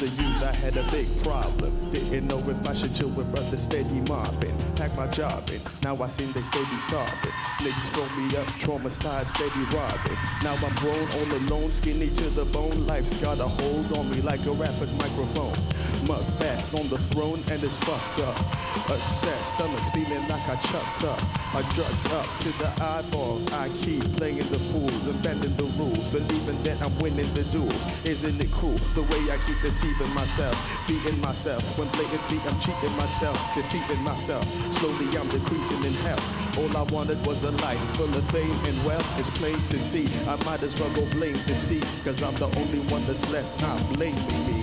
was a youth, I had a big problem. Didn't know if I should chill with brothers steady mobbing. Pack my job in, now I seen they steady sobbing. Niggas throw me up, traumatized, steady robbing. Now I'm grown, all alone, skinny to the bone. Life's got a hold on me like a rapper's microphone. Mug back on the throne and it's fucked up. Upset stomachs feeling like I chucked up. I drugged up to the eyeballs. I keep playing the fool and bending the rules, believing that I'm winning the duels. Isn't it cruel the way I keep deceiving myself, beating myself when blatantly I'm cheating myself, defeating myself. Slowly I'm decreasing in health. All I wanted was a life full of fame and wealth. It's plain to see I might as well go blame the sea, cause I'm the only one that's left not blaming me.